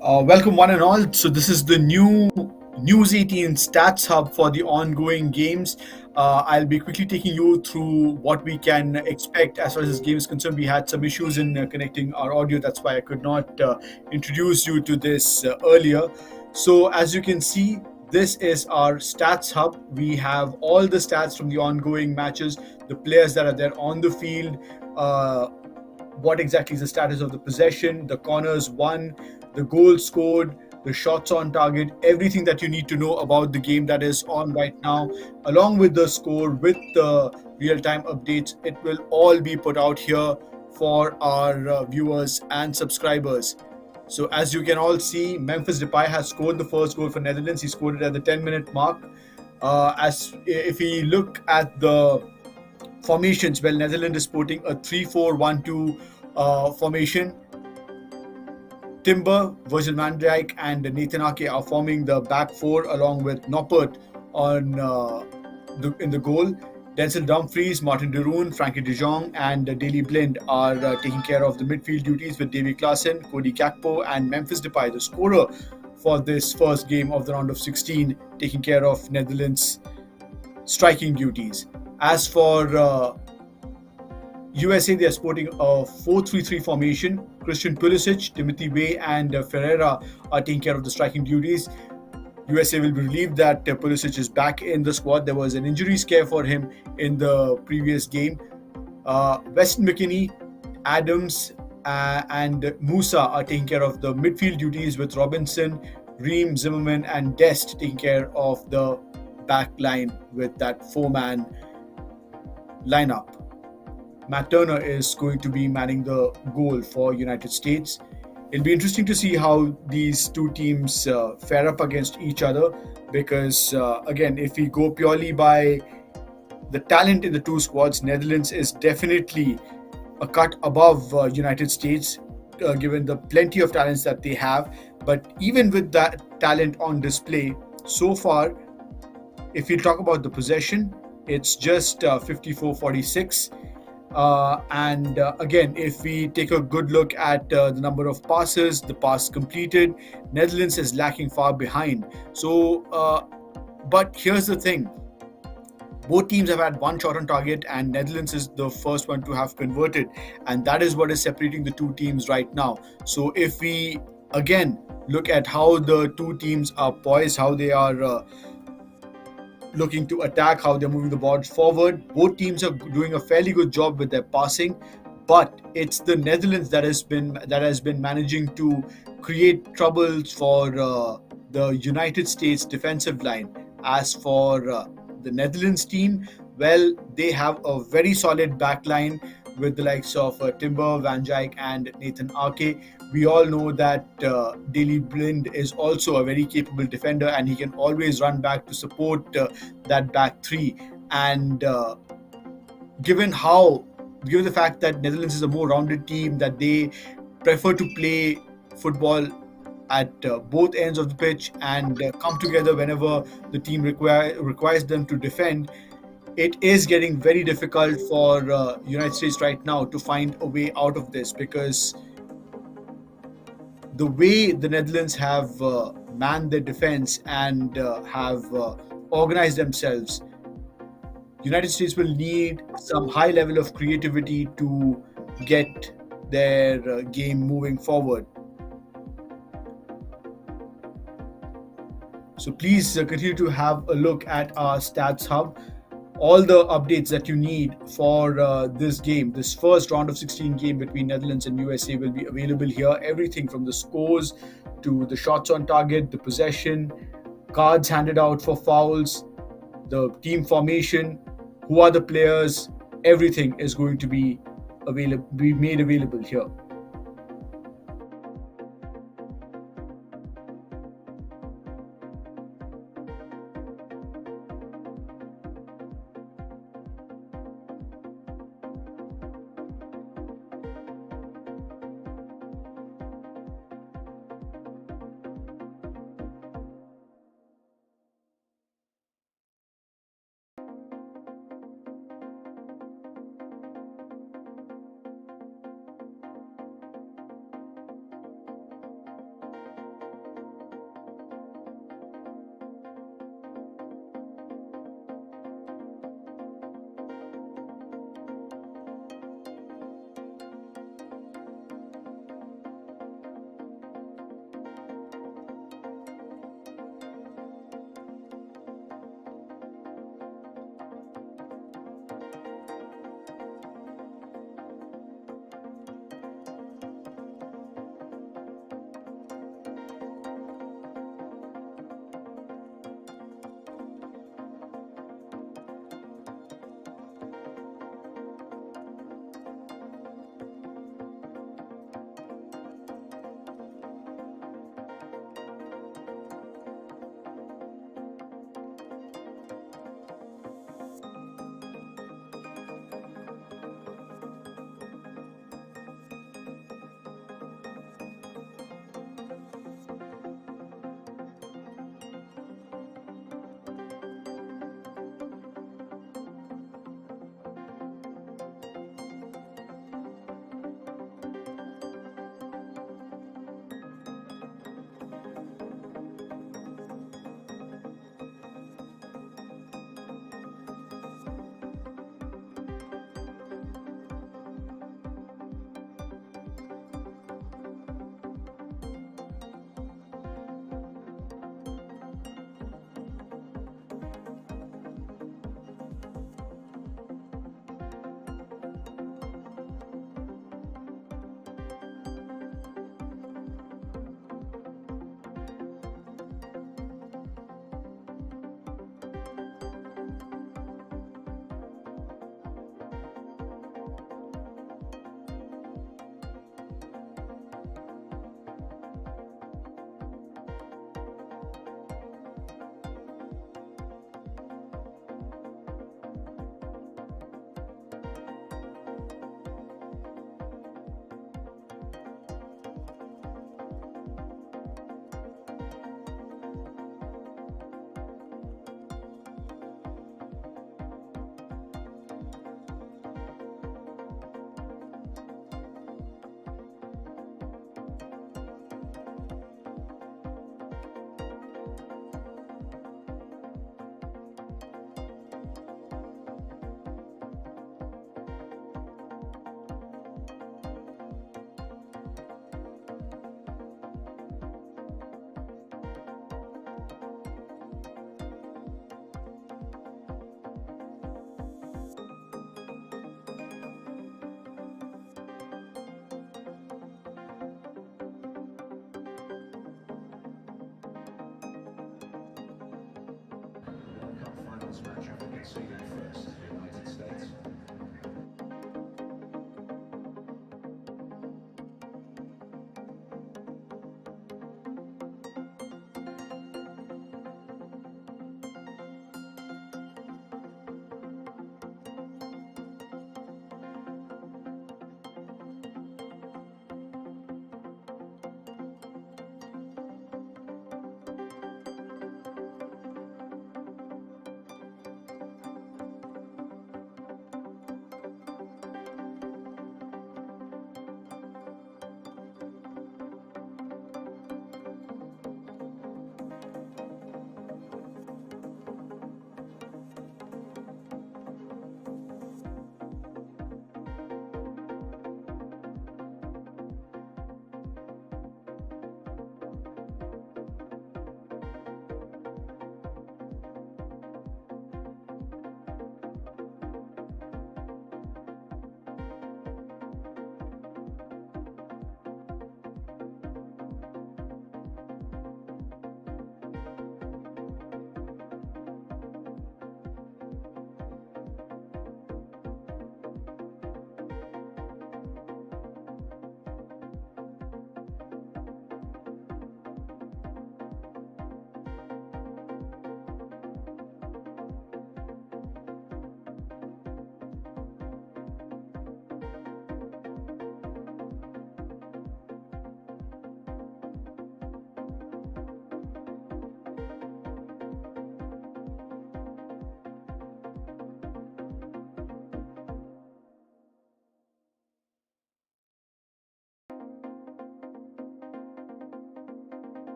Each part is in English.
Welcome, one and all. So, this is the new News 18 Stats Hub for the ongoing games. I'll be quickly taking you through what we can expect as far as this game is concerned. We had some issues in connecting our audio, that's why I could not introduce you to this earlier. So, as you can see, this is our Stats Hub. We have all the stats from the ongoing matches, the players that are there on the field. What exactly is the status of the possession, the corners won, the goals scored, the shots on target, everything that you need to know about the game that is on right now, along with the score, with the real time updates. It will all be put out here for our viewers and subscribers. So, as you can all see, Memphis Depay has scored the first goal for Netherlands. He scored it at the 10-minute mark. As if we look at the formations, well, Netherlands is sporting a 3-4-1-2 formation. Timber, Virgil van Dijk, and Nathan Ake are forming the back four, along with Noppert on in the goal. Denzel Dumfries, Martin de Roon, Frankie de Jong, and Daley Blind are taking care of the midfield duties, with Davy Klaassen, Cody Gakpo, and Memphis Depay, the scorer for this first game of the round of 16, taking care of Netherlands' striking duties. As for USA, they are sporting a 4-3-3 formation. Christian Pulisic, Timothy Way, and Ferreira are taking care of the striking duties. USA will be relieved that Pulisic is back in the squad. There was an injury scare for him in the previous game. Weston McKennie, Adams, and Musa are taking care of the midfield duties, with Robinson, Ream, Zimmerman, and Dest taking care of the back line with that four-man lineup. Matt Turner is going to be manning the goal for United States. It'll be interesting to see how these two teams fare up against each other, because again, if we go purely by the talent in the two squads, Netherlands is definitely a cut above United States, given the plenty of talents that they have. But even with that talent on display so far, if you talk about the possession, it's just 54-46. And again, if we take a good look at the number of passes, the pass completed, Netherlands is lacking far behind. So, but here's the thing. Both teams have had one shot on target, and Netherlands is the first one to have converted. And that is what is separating the two teams right now. So if we, again, look at how the two teams are poised, how they are looking to attack, how they're moving the ball forward. Both teams are doing a fairly good job with their passing, but it's the Netherlands that has been managing to create troubles for the United States defensive line. As for the Netherlands team, well, they have a very solid back line with the likes of Timber, Van Dijk, and Nathan Ake. We all know that Daley Blind is also a very capable defender, and he can always run back to support that back three. And given how, given the fact that Netherlands is a more rounded team, that they prefer to play football at both ends of the pitch and come together whenever the team requires them to defend, it is getting very difficult for United States right now to find a way out of this, because the way the Netherlands have manned their defense and have organized themselves, United States will need some high level of creativity to get their game moving forward. So please continue to have a look at our Stats Hub. All the updates that you need for this game, this first round of 16 game between Netherlands and USA, will be available here. Everything from the scores to the shots on target, the possession, cards handed out for fouls, the team formation, who are the players, everything is going to be made available here. conceded first, the United States.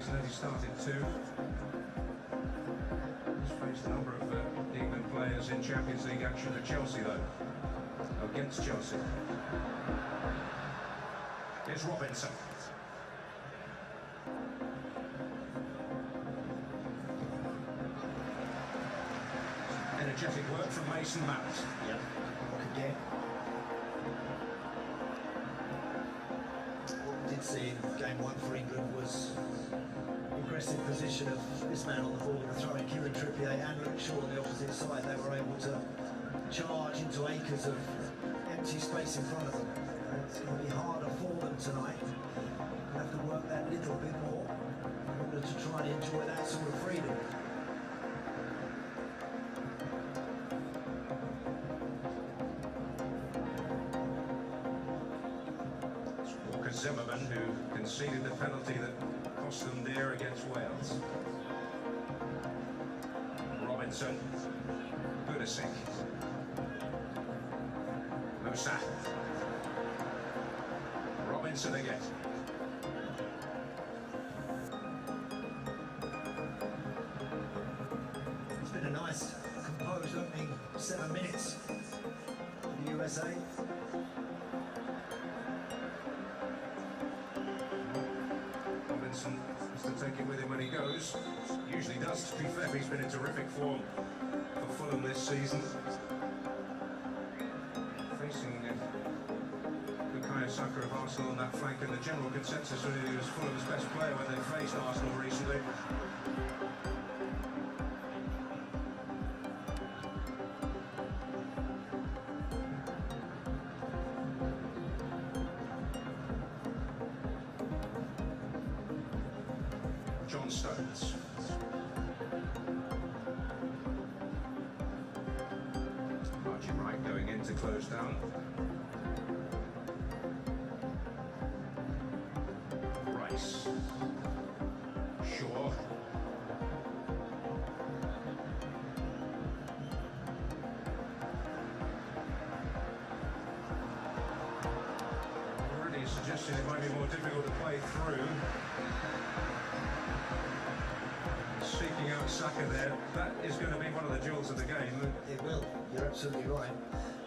mistakes, and then he started two. He's faced a number of England players in Champions League action for Chelsea, though. Against Chelsea. Here's Robinson. Energetic work from Mason Mount. Yep, again. What we did see in game one for England was aggressive position of this man on the ball, the throwing Kieran Trippier and Luke Shaw on the opposite side. They were able to charge into acres of empty space in front of them. And it's going to be harder for them tonight. They'll have to work that little bit more in order to try and enjoy that sort of freedom. Zimmerman, who conceded the penalty that cost them dear against Wales. Robinson, Pulisic, Musa, Robinson again. It's been a nice, composed opening 7 minutes for the USA. Has to take it with him when he goes. Usually does, to be fair. He's been in terrific form for Fulham this season. Facing Bukayo Saka of Arsenal on that flank, and the general consensus really was Fulham's best player when they faced Arsenal recently. John Stones. Margin right going in to close down. Rice. Shaw. Already suggesting it might be more difficult to play through. Seeking out Saka there. That is going to be one of the jewels of the game. It will, you're absolutely right.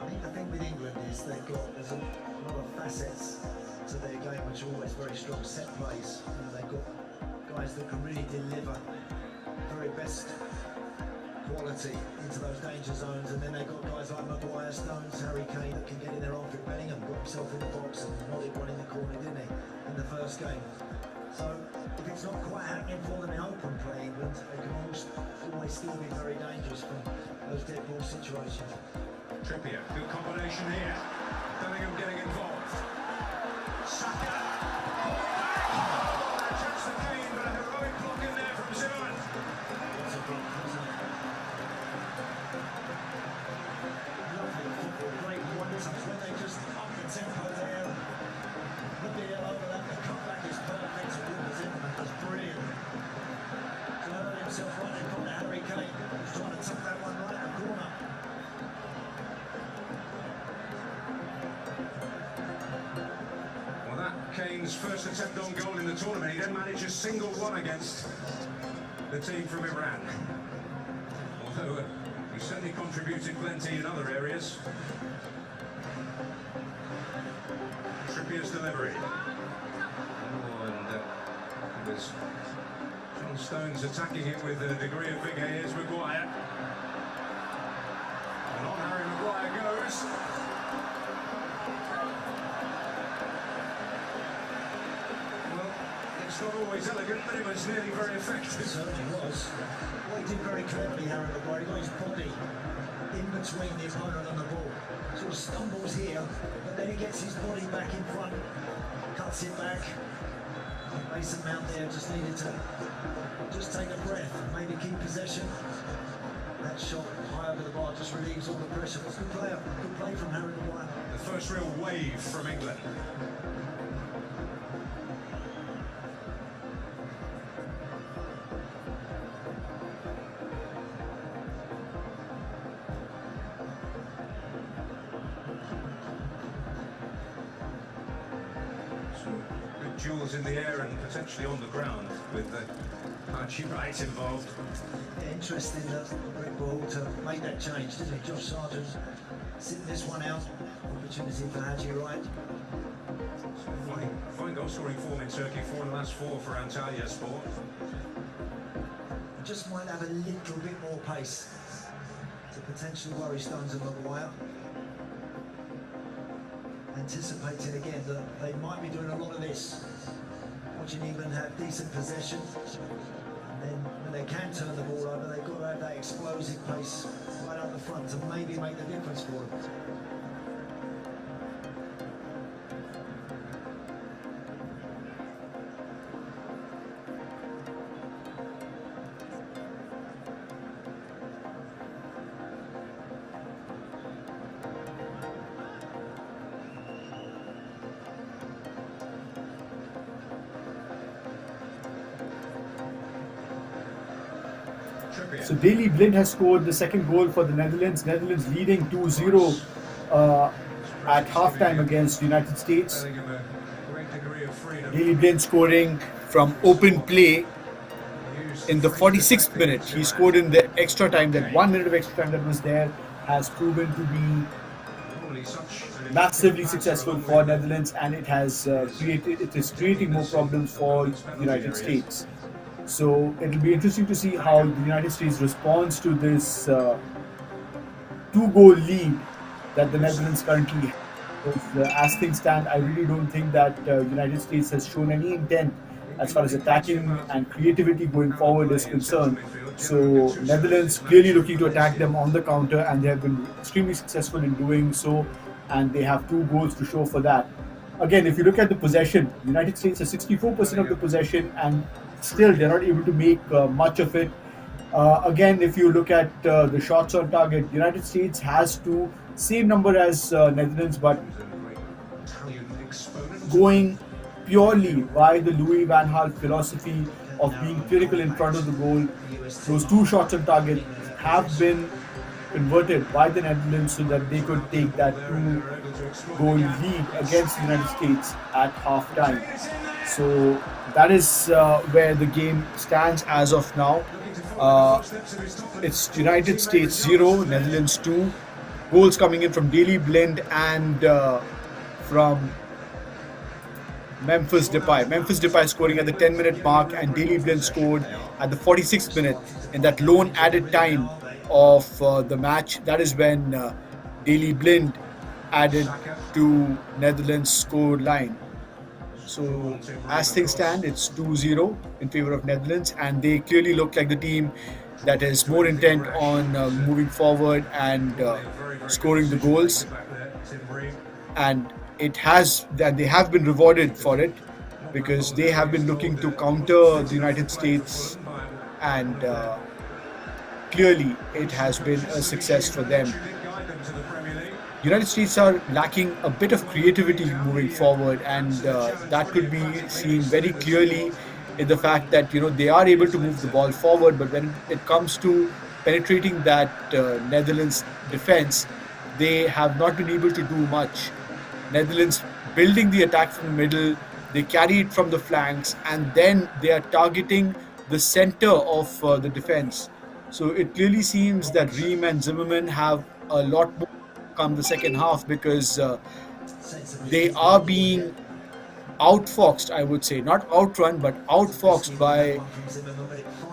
I think the thing with England is there's a lot of facets to their game which are always very strong. Set plays, they've got guys that can really deliver very best quality into those danger zones, and then they've got guys like Maguire, Stones, Harry Kane that can get in there after it. Bellingham got himself in the box and nodded one in the corner, didn't he, in the first game. So if it's not quite happening for them in open play, England, they can always still be very dangerous from those dead ball situations. Trippier, good combination here. Bellingham getting involved. Saka. Oh, chance for Kane, but a heroic block in there from Zimmerman. What's a block, isn't it? Lovely football, great one-touch when they just up the tempo there. The deal over that, the cutback is perfect. Zimmerman was brilliant. Zimmerman himself right in front of Harry Kane. He's trying to tuck that one right in the corner. Well, that Kane's first attempt on goal in the tournament. He didn't manage a single one against the team from Iran. Although he certainly contributed plenty in other areas. Trippier's delivery. John Stones attacking it with a degree of vigour. Here's Maguire. And on Harry Maguire goes. Well, it's not always elegant, but it was nearly very effective. It certainly was. Well, he did very cleverly, Harry Maguire. He got his body in between the opponent and the ball. Sort of stumbles here, but then he gets his body back in front, cuts it back. Mason Mount there just needed to just take a breath, maybe keep possession. That shot high over the bar just relieves all the pressure. It's a good player, good play from Harry Maguire. The first real wave from England. duels in the air and potentially on the ground with Archie Wright involved. Yeah, interesting that Rick Ball to make that change, didn't he? Josh Sargent sitting this one out. Opportunity for Haji Wright. Fine goal scoring form in Turkey, 4 in the last 4 for Antalya Sport. Just might have a little bit more pace to potentially worry Stones and Maguire. Anticipating again that they might be doing a lot of this. Watching England have decent possession, and then when they can turn the ball over, they've got to have that explosive pace right up the front to maybe make the difference for them. So Daley Blind has scored the second goal for the Netherlands. Netherlands leading 2-0 at halftime against the United States. Daley Blind scoring from open play in the 46th minute. He scored in the extra time. That 1 minute of extra time that was there has proven to be massively successful for Netherlands, and it is creating more problems for the United States. So it'll be interesting to see how the United States responds to this 2-goal lead that the Netherlands currently have. As things stand, I really don't think that the United States has shown any intent as far as attacking and creativity going forward is concerned. So Netherlands clearly looking to attack them on the counter, and they have been extremely successful in doing so, and they have 2 goals to show for that. Again, if you look at the possession, the United States has 64% of the possession, and still they're not able to make much of it. Again, if you look at the shots on target, the United States has same number as Netherlands, but going purely by the Louis van Gaal philosophy of being critical in front of the goal. Those 2 shots on target have been converted by the Netherlands so that they could take that 2-goal lead against the United States at half-time. So that is where the game stands as of now. It's United States 0, Netherlands 2. Goals coming in from Daley Blind and from Memphis Depay. Memphis Depay scoring at the 10-minute mark, and Daley Blind scored at the 46th minute in that lone added time of the match. That is when Daley Blind added to Netherlands score line. So as things stand, it's 2-0 in favor of Netherlands, and they clearly look like the team that is more intent on moving forward and scoring the goals. And they have been rewarded for it, because they have been looking to counter the United States, and clearly it has been a success for them. United States are lacking a bit of creativity moving forward, and that could be seen very clearly in the fact that they are able to move the ball forward, but when it comes to penetrating that Netherlands defense, they have not been able to do much. Netherlands building the attack from the middle, they carry it from the flanks, and then they are targeting the center of the defense. So it clearly seems that Ream and Zimmerman have a lot more come the second half, because they are being outfoxed, I would say, not outrun but outfoxed by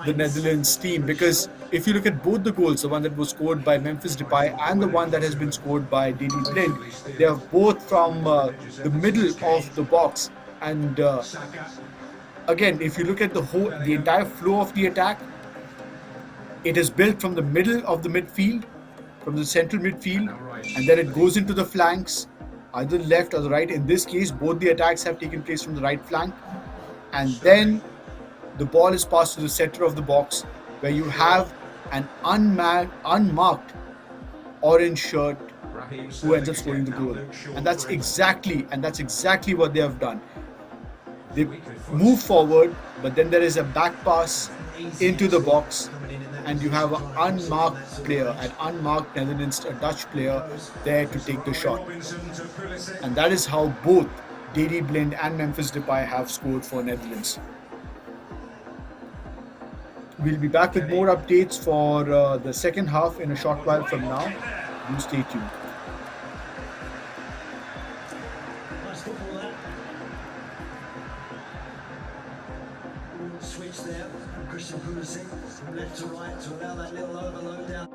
the Netherlands team. Because if you look at both the goals, the one that was scored by Memphis Depay and the one that has been scored by Daley Blind, they are both from the middle of the box. And again, if you look at the entire flow of the attack, it is built from the middle of the midfield, from the central midfield, and then it goes into the flanks, either left or the right. In this case, both the attacks have taken place from the right flank, and then the ball is passed to the center of the box, where you have an unmarked orange shirt who ends up scoring the goal. And that's exactly what they have done. They move forward, but then there is a back pass into the box, and you have an unmarked player, an unmarked Netherlands, a Dutch player there to take the shot. And that is how both Daley Blind and Memphis Depay have scored for Netherlands. We'll be back with more updates for the second half in a short while from now. Do stay tuned. Nice football there. Switch there. Christian Pulisic from left to right to allow that little overload down.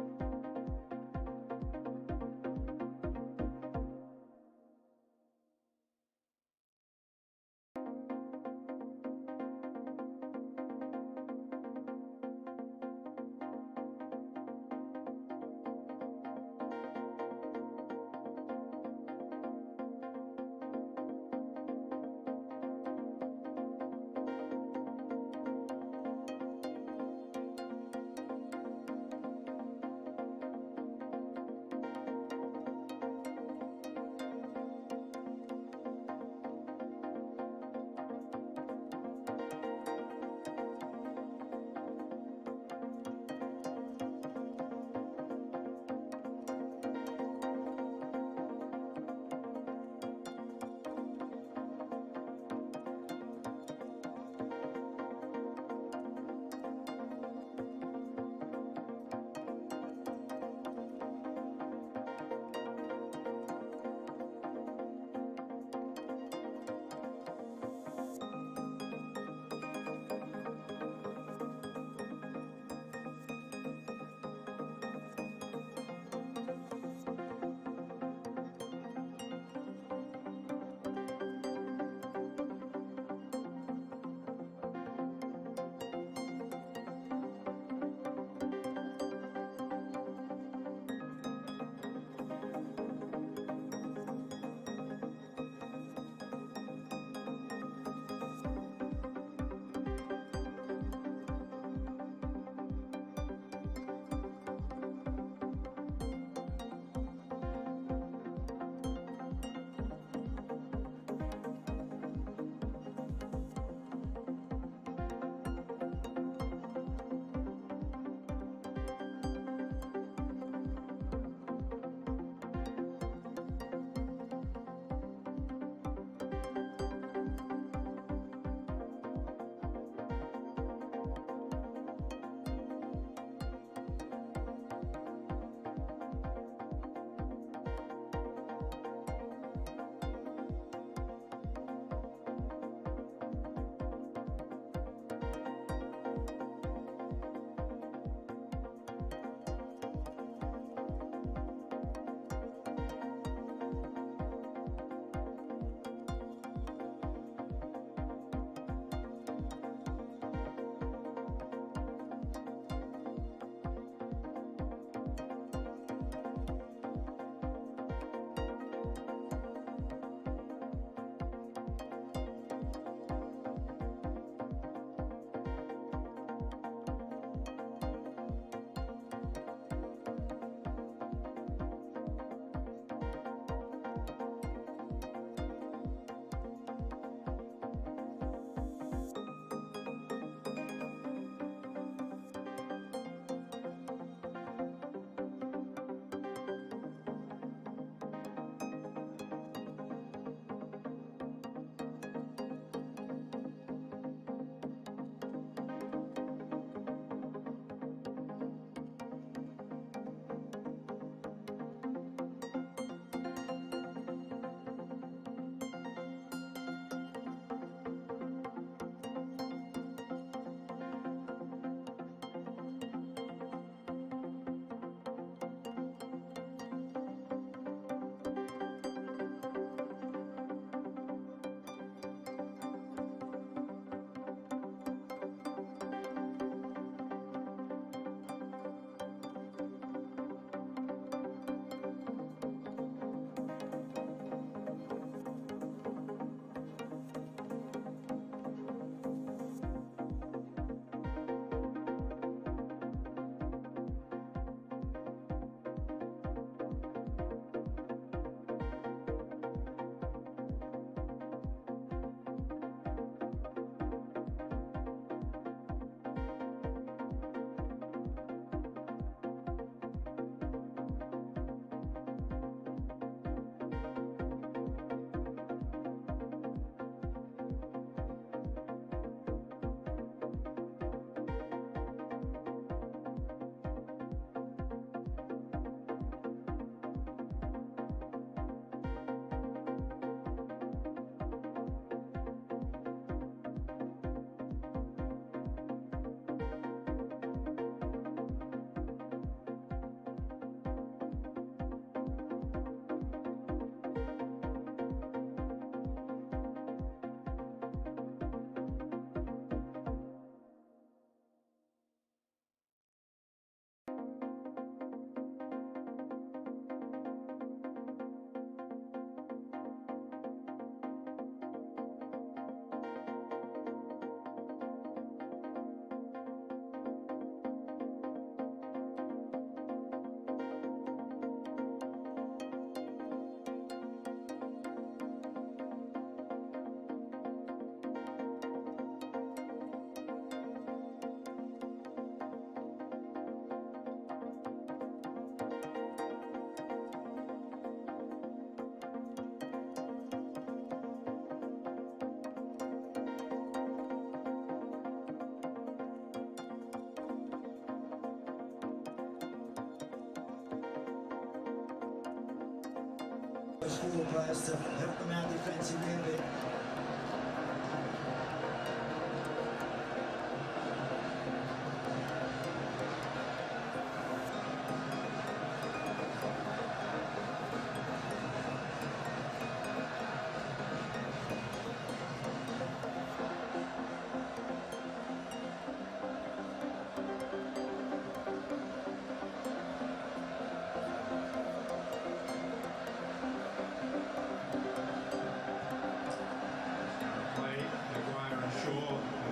those forward players to help them out defensively a bit.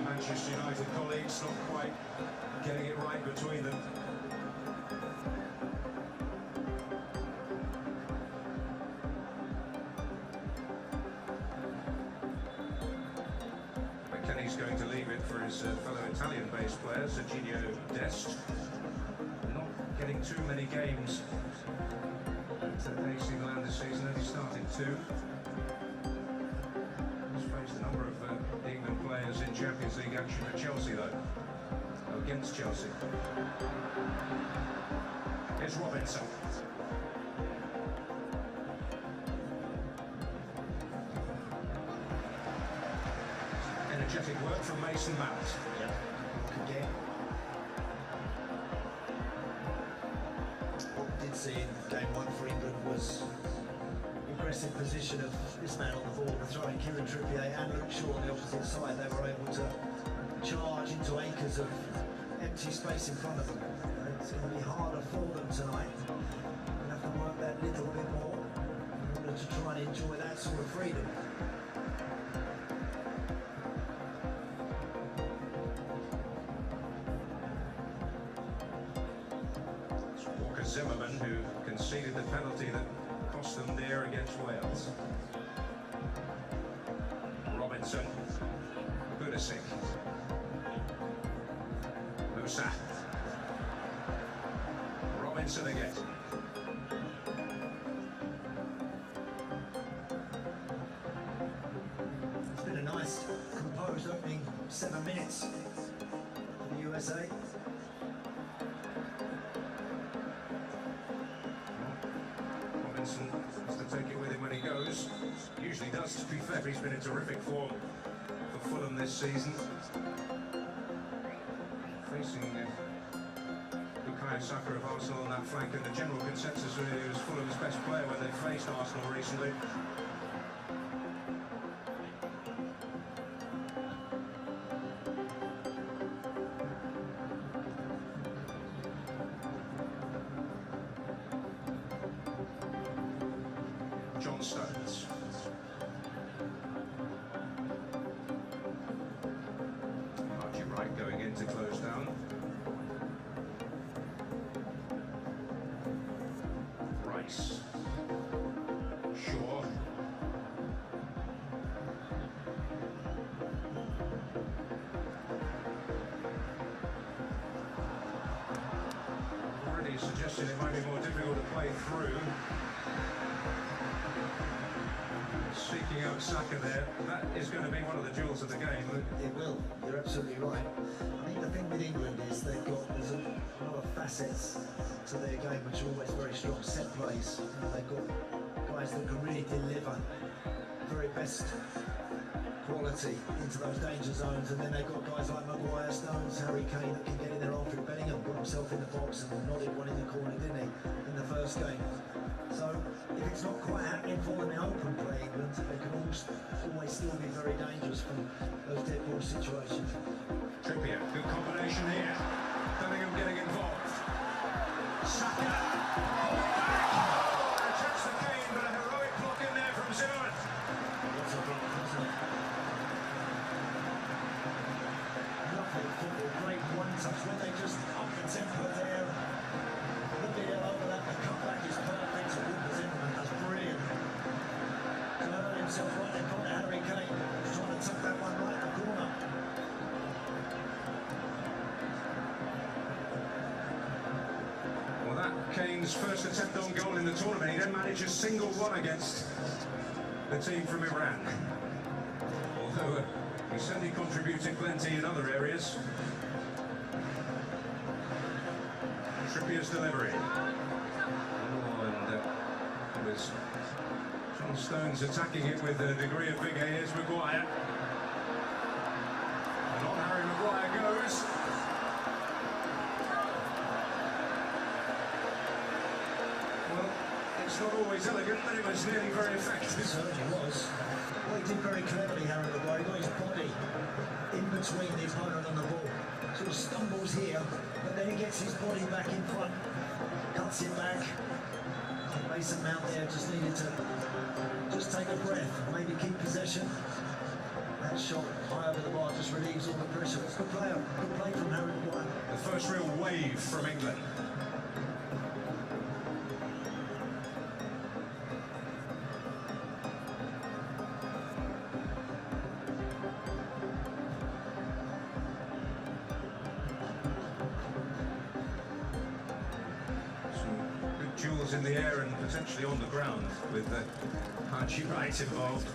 Manchester United colleagues not quite getting it right between them. McKennie's going to leave it for his fellow Italian-based player, Serginho Dest. Not getting too many games at AC Milan this season, only started 2. Faced a number of England players in Champions League action at Chelsea, though. Against Chelsea. Here's Robinson. Energetic work from Mason Mount. Yeah, again. What we did see in game 1 for England was aggressive position of this man on the ball, throwing Kieran Trippier and Luke Shaw on the opposite side. They were able to charge into acres of empty space in front of them. It's going to be harder for them tonight. They'll have to work that little bit more in order to try and enjoy that sort of freedom. It's Walker Zimmerman who conceded the penalty that cost them there against Wales. Robinson, Pulisic, Musa, Robinson again. It's been a nice, composed opening 7 minutes for the USA. Robinson has to take it with him when he goes. Usually does, to be fair. He's been in terrific form for Fulham this season. Facing Bukayo Saka of Arsenal on that flank, and the general consensus really was Fulham's best player when they faced Arsenal recently. John Stones. Archie Wright going in to close down. Rice. Shaw. Already suggesting it might be more difficult to play through. Seeking out Saka there. That is going to be one of the jewels of the game. It will. You're absolutely right. I think the thing with England is there's a lot of facets to their game which are always very strong. Set plays. They've got guys that can really deliver very best quality into those danger zones, and then they've got guys like Maguire, Stones, Harry Kane that can get in there after Bellingham put himself in the box and nodded one in the corner, didn't he, in the first game. So if it's not quite happening for them in open play, England, they can always still be very dangerous from those dead ball situations. Trippier, good combination here. Bellingham getting involved. Saka. Attacks the Kane, but a heroic block in there from Zimmerman. Lots of block, wasn't it? Lovely football, great one-touch when they just up the tempo there. The video over that, the cutback is perfect. Zimmerman, that's brilliant. Clever himself right in front of Harry Kane. He's trying to tuck that one right in the corner. Well, that Kane's first attempt on goal in the tournament. He then managed a single one against the team from Iran. Although he certainly contributed plenty in other areas. Trippier's delivery. Oh, and it was Stones attacking it with a degree of vigour. Here's Maguire. And on Harry Maguire goes. Well, it's not always elegant, but it was nearly very effective. It certainly was. Well, he did very cleverly, Harry Maguire. He got his body in between the opponent and the ball. Sort of stumbles here, but then he gets his body back in front, cuts it back. And Mason Mount there just needed to just take a breath, maybe keep possession. That shot high over the bar just relieves all the pressure. Good play from Harry Maguire. The first real wave from England. Duels in the air and potentially on the ground with Archie Wright involved.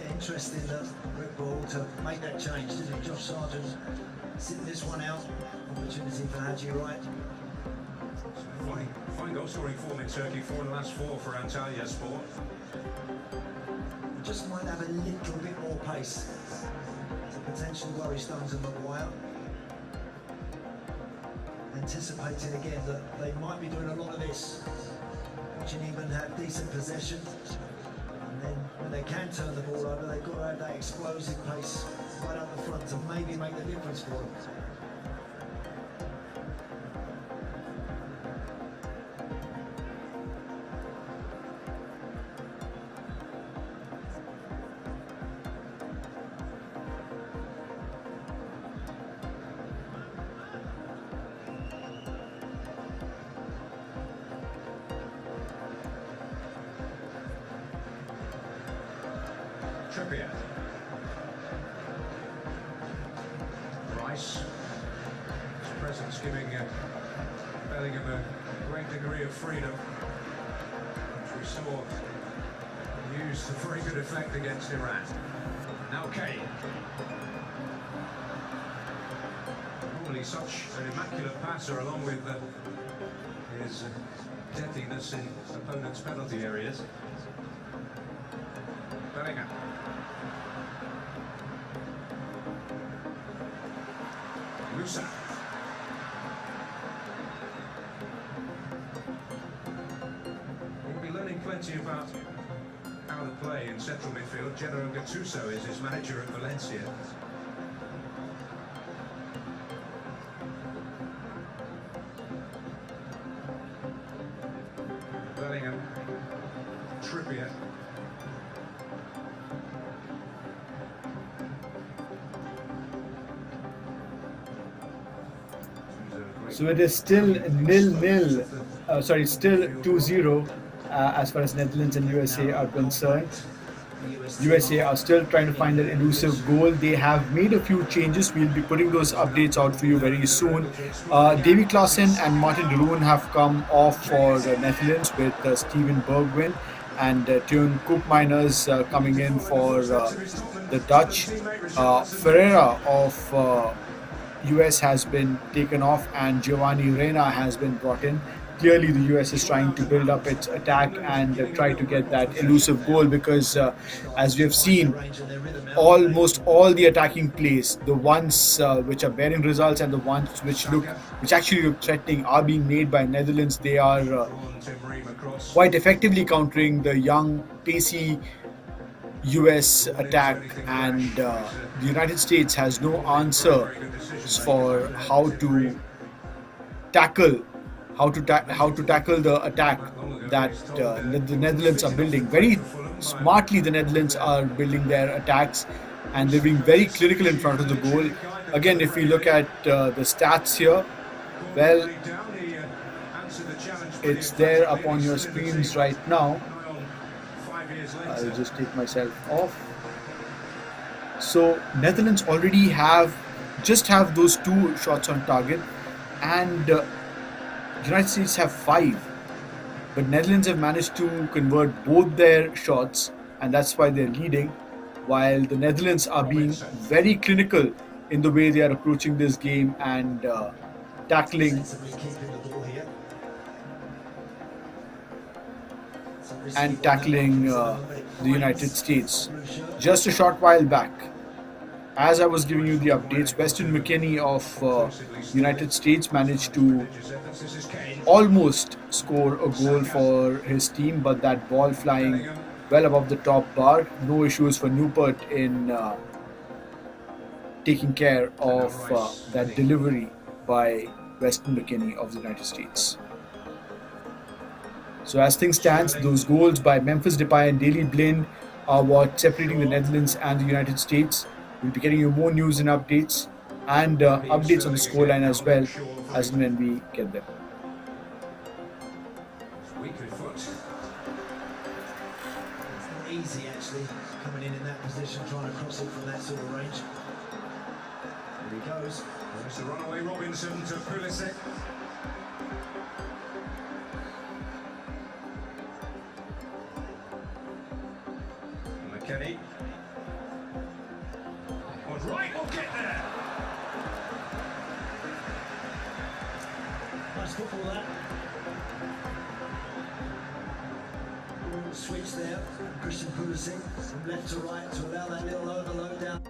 Interesting that Rick Ball to make that change, didn't he? Josh Sargent sitting this one out. Opportunity for Haji Wright. Fine goal scoring form in Turkey, 4 in the last 4 for Antalya Sport. Just might have a little bit more pace. It's a potential worry, Stones and Maguire. Anticipating again that they might be doing a lot of this. Watching England have decent possession. And then when they can turn the ball over, they've got to have that explosive pace right up the front to maybe make the difference for them. Trippier. Rice. His presence giving Bellingham a great degree of freedom, which we saw used to very good effect against Iran. Now Kane. Normally such an immaculate passer, along with his deadliness in opponents' penalty areas. Bellingham. Musa. We'll be learning plenty about how to play in central midfield. Gennaro Gattuso is his manager at Valencia. Bellingham. Trippier. So it is still nil-nil. Still 2-0 as far as Netherlands and USA are concerned. USA are still trying to find an elusive goal. They have made a few changes. We'll be putting those updates out for you very soon. Davy Klaassen and Martin de Roon have come off for the Netherlands with Steven Bergwijn and Teun Koopmeiners coming in for the Dutch. Ferreira of US has been taken off and Giovanni Reina has been brought in. Clearly the US is trying to build up its attack and try to get that elusive goal because as we have seen, almost all the attacking plays, the ones which are bearing results and the ones which actually look threatening are being made by Netherlands. They are quite effectively countering the young, pacey US attack, and the United States has no answer for how to tackle the attack that the Netherlands are building. Very smartly the Netherlands are building their attacks and they're being very clinical in front of the goal. Again, if we look at the stats here, well, it's there upon your screens right now. I'll just take myself off. So Netherlands already have those 2 shots on target, and United States have 5. But Netherlands have managed to convert both their shots, and that's why they're leading. While the Netherlands are being very clinical in the way they are approaching this game and tackling. and tackling the United States. Just a short while back, as I was giving you the updates, Weston McKennie of United States managed to almost score a goal for his team, but that ball flying well above the top bar. No issues for Newport in taking care of that delivery by Weston McKennie of the United States. So as things stand, those goals by Memphis Depay and Daley Blind are what separating the Netherlands and the United States. We'll be getting you more news and updates and updates on the scoreline as well as and when we get them. Weakly foot. It's not easy actually coming in that position, trying to cross it from that sort of range. There he goes. There's the runaway Robinson to Pulisic. McKennie. Was right, will get there. Nice football that. Switch there from Christian Pulisic from left to right to allow that little overload down.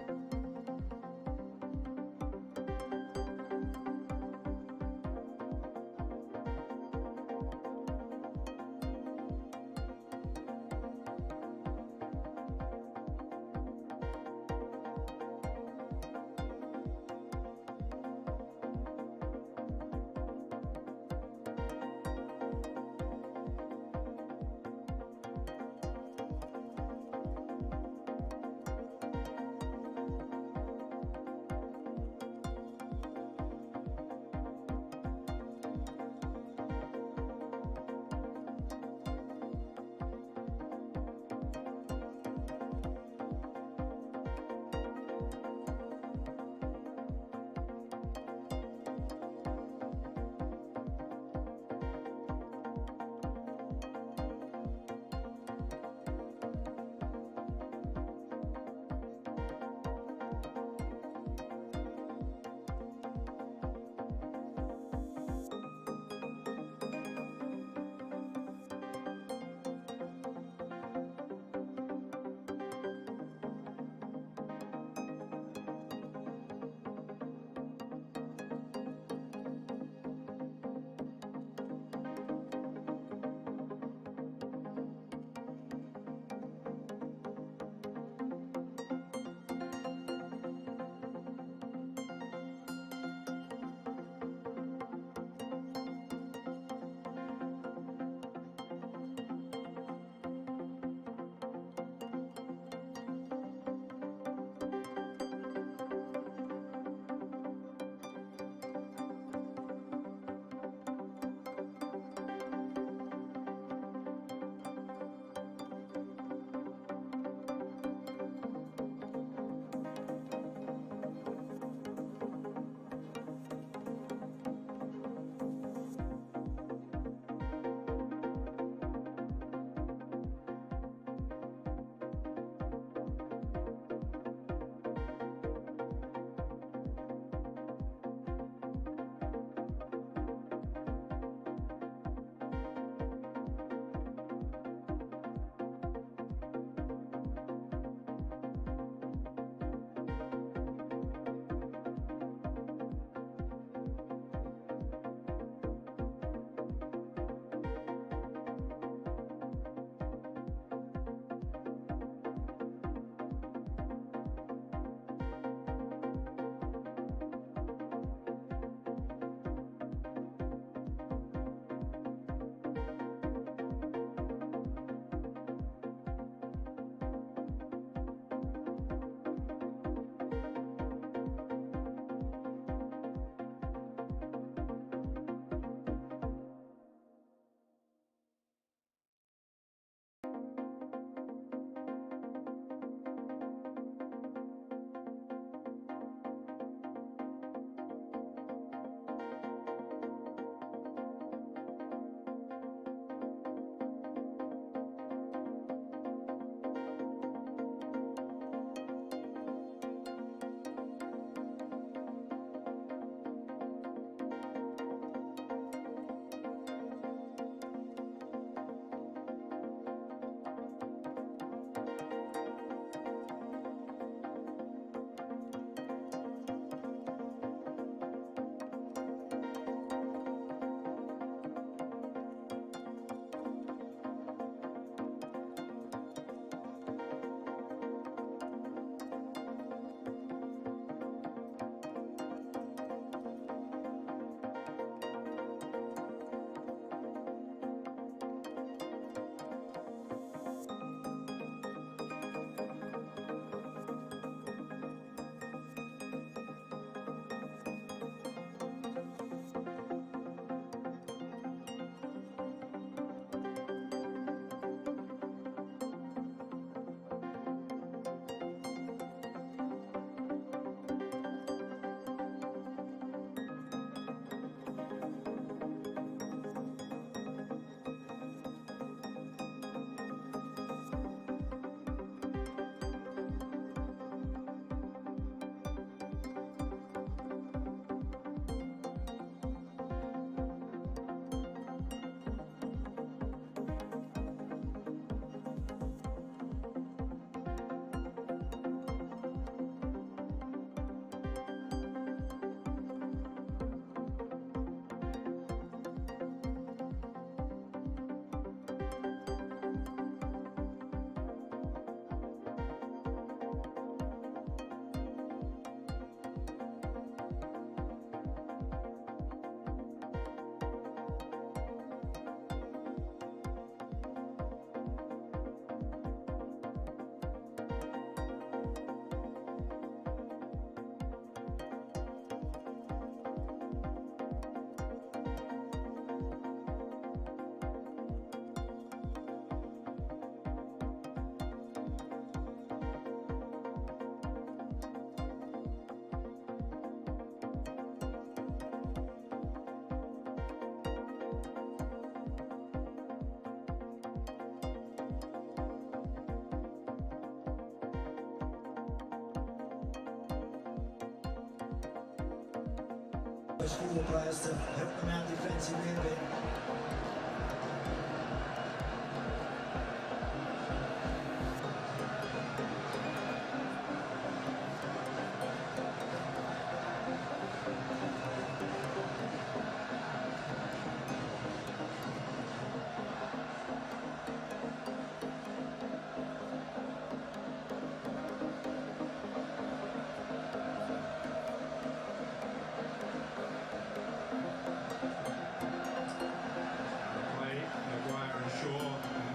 those forward players to help them out defensively a bit.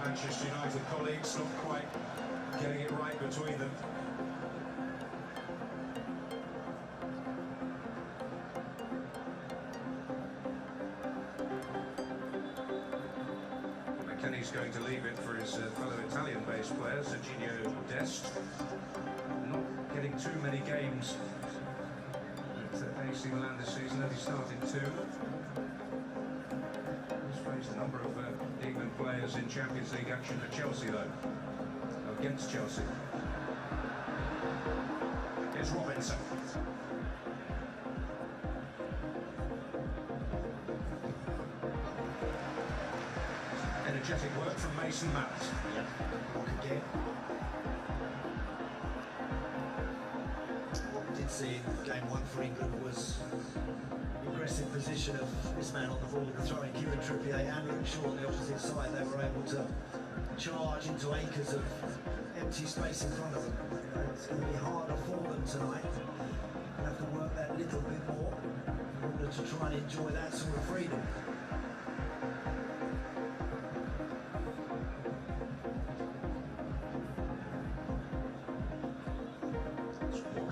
Manchester United colleagues not quite getting it right between them. McKennie's going to leave it for his fellow Italian-based player, Serginho Dest. Not getting too many games at AC Milan this season, only started 2. A number of England players in Champions League action for Chelsea, though. Against Chelsea. Here's Robinson. Energetic work from Mason Mount. Yep, again. What we did see in game 1 for England was aggressive position of this man on the ball, throwing Kieran Trippier and Luke Shaw on the opposite side. They were able to charge into acres of empty space in front of them. It's going to be harder for them tonight. They'll have to work that little bit more in order to try and enjoy that sort of freedom.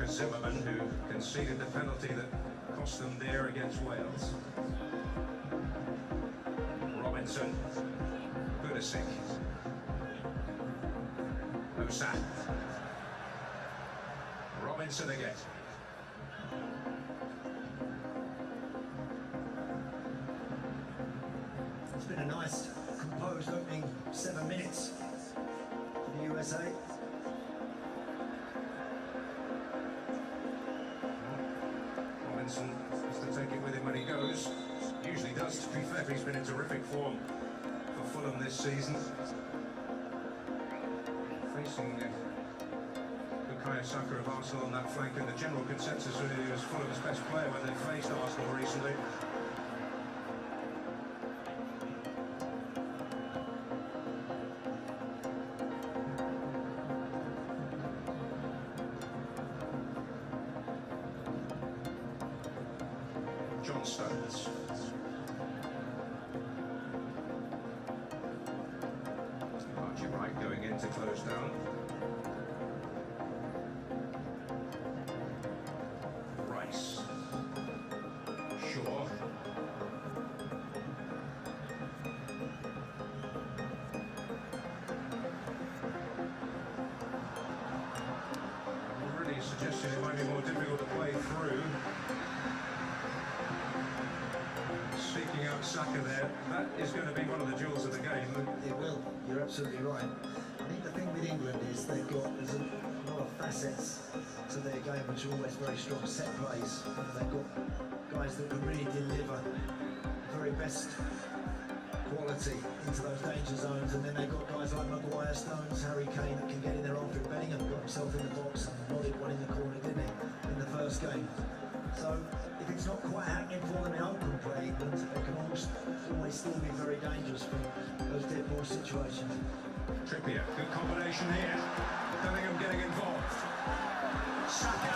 Zimmerman, who conceded the penalty that cost them there against Wales. Robinson, Pulisic, Musa, Robinson again. It's been a nice, composed opening 7 minutes for the USA. Robinson has to take it with him when he goes. Usually does, to be fair. He's been in terrific form for Fulham this season. Facing Bukayo Saka of Arsenal on that flank, and the general consensus really was Fulham's best player when they faced Arsenal recently. John Stones. Archie Wright going in to close down. Rice. Shaw. Already suggesting it might be more difficult to play through. Seeking out Saka there. That is going to be one of the jewels of the game. It will. You're absolutely right. I think the thing with England is there's a lot of facets to their game which are always very strong. Set plays. They've got guys that can really deliver the very best quality into those danger zones, and then they've got guys like Maguire, Stones, Harry Kane that can get in there after it. Bellingham got himself in the box and nodded one in the corner, didn't he, in the first game. So if it's not quite happening for them in open play, England, they can always still be very dangerous from those dead ball situations. Trippier, good combination here. Bellingham getting involved. Saka,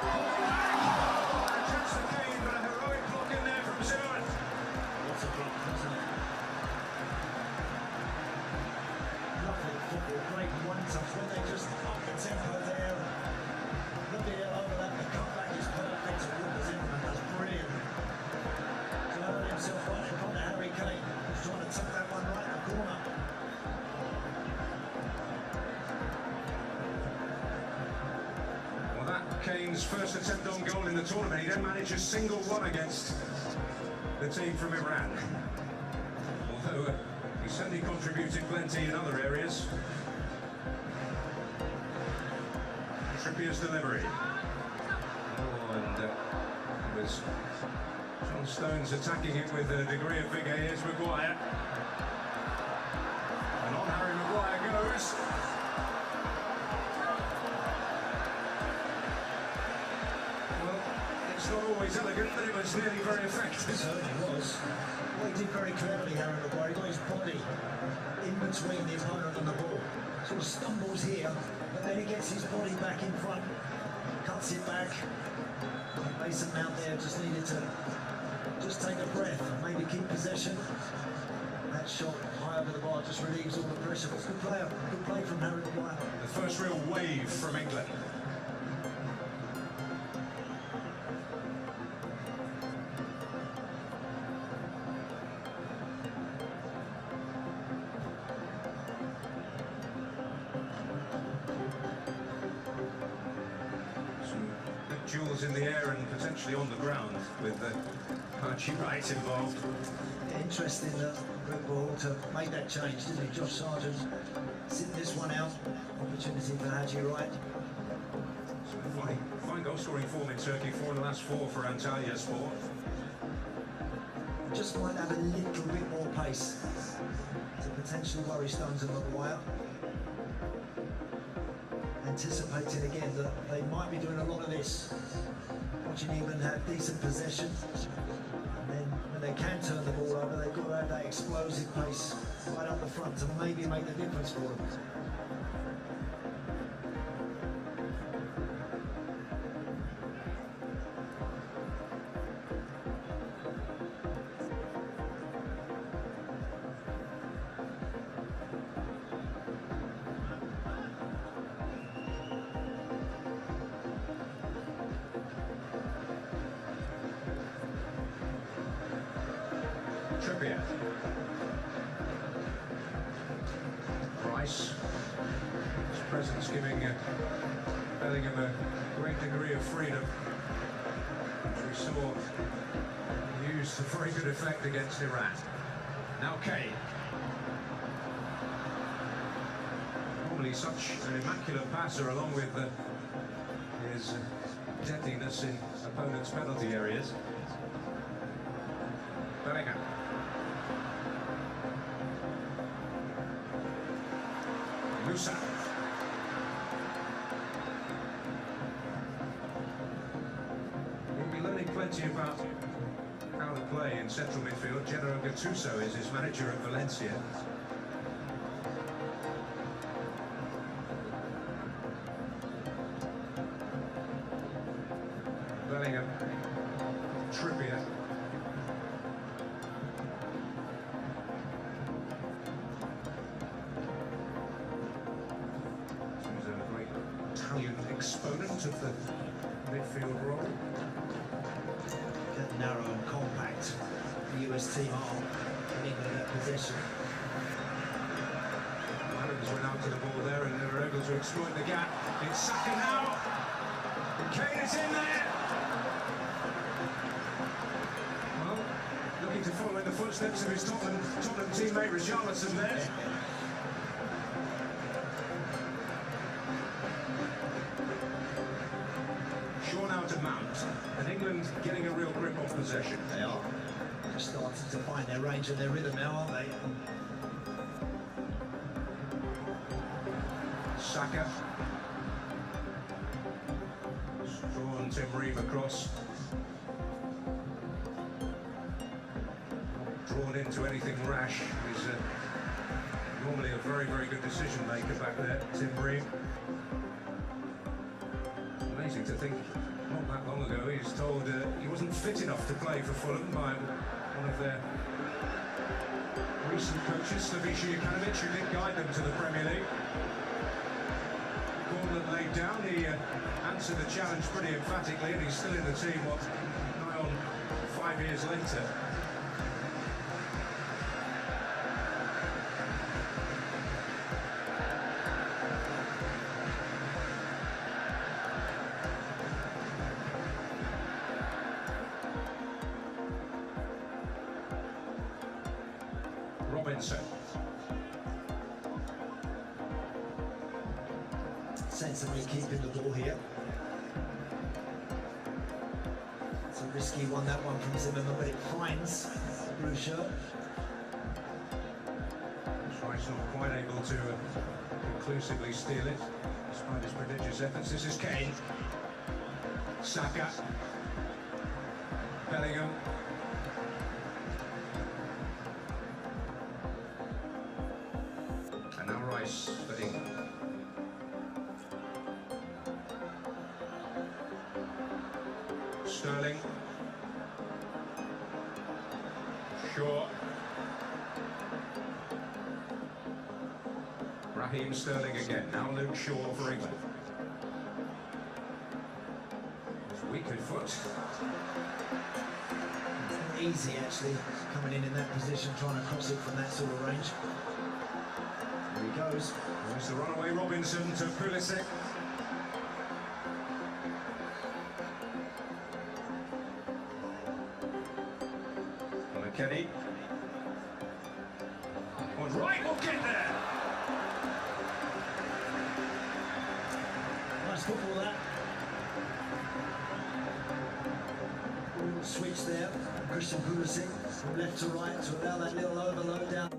pulling back. Attempts the Kane, but a heroic block in there from Zimmerman. What's a block, isn't it? Lovely football, great one-touch when they just up the tempo there. Look at it over that, the cutback is perfect. Zimmerman, that's brilliant. To earn himself right in front of Harry Kane, who's trying to tuck that one right in the corner. Well, that Kane's first attempt on goal in the tournament. He then managed a single one against the team from Iran. Although he certainly contributed plenty in other areas. Trippier's delivery. Oh, and it was John Stones attacking it with a degree of vigour. Here's Maguire. And on Harry Maguire goes. Well, it's not always elegant, but it was nearly very effective. It certainly was. Well, he did very cleverly, Harry Maguire. He got his body in between the opponent and the ball. Sort of stumbles here, but then he gets his body back in front, cuts it back. Mason Mount there just needed to just take a breath, maybe keep possession. That shot high over the bar just relieves all the pressure. It's good play from Harry Maguire. The first real wave from England. Duels in the air and potentially on the ground with Archie Wright involved. Yeah, interesting that Red Bull to make that change, didn't he? Josh Sargent sitting this one out. Opportunity for Haji Wright. Fine goal scoring form in Turkey, 4 in the last 4 for Antalya Sport. Just might have a little bit more pace to potentially worry Stones and Maguire. Anticipating again that they might be doing a lot of this, watching England have decent possession, and then when they can turn the ball over, they've got to have that explosive pace right up the front to maybe make the difference for them. Trippier. Rice. His presence giving Bellingham a great degree of freedom, which we saw used to very good effect against Iran. Now Kane. Normally such an immaculate passer, along with his deadliness in opponents' penalty areas. Bellingham. Musa. We'll be learning plenty about how to play in central midfield. Gennaro Gattuso is his manager at Valencia. Bellingham. Trippier. Italian exponent of the midfield role. Get narrow and compact. The US team are in England at possession. Adams went out to the ball there and they were able to exploit the gap. It's Saka now. Kane is in there. Well, looking to follow in the footsteps of his Tottenham teammate Richarlison there. Now to Mount, and England getting a real grip of possession. They are. They're starting to find their range and their rhythm now, aren't they? Saka. Drawn Tim Ream across. Drawn into anything rash. He's normally a very, very good decision maker back there, Tim Ream. Amazing to think. Not that long ago, he was told he wasn't fit enough to play for Fulham by one of their recent coaches, Slaviša Jokanovic, who did guide them to the Premier League. Gauntlet laid down, he answered the challenge pretty emphatically, and he's still in the team, nigh on 5 years later. Robinson. Sensibly keeping the ball here. So risky one, that one from Zimmerman, but it finds the blue shirt. Schweitz not quite able to conclusively steal it, despite his prodigious efforts. This is Kane. Saka. Bellingham. And now Rice for England. Sterling. Shaw. Raheem Sterling again. Now Luke Shaw for England. It's weak foot. It's not easy actually coming in that position, trying to cross it from that sort of range. There he goes. There's the runaway Robinson to Pulisic. Kenny. On right, will get there. Nice football that. Switch there, Christian Pulisic from left to right to allow that little overload down.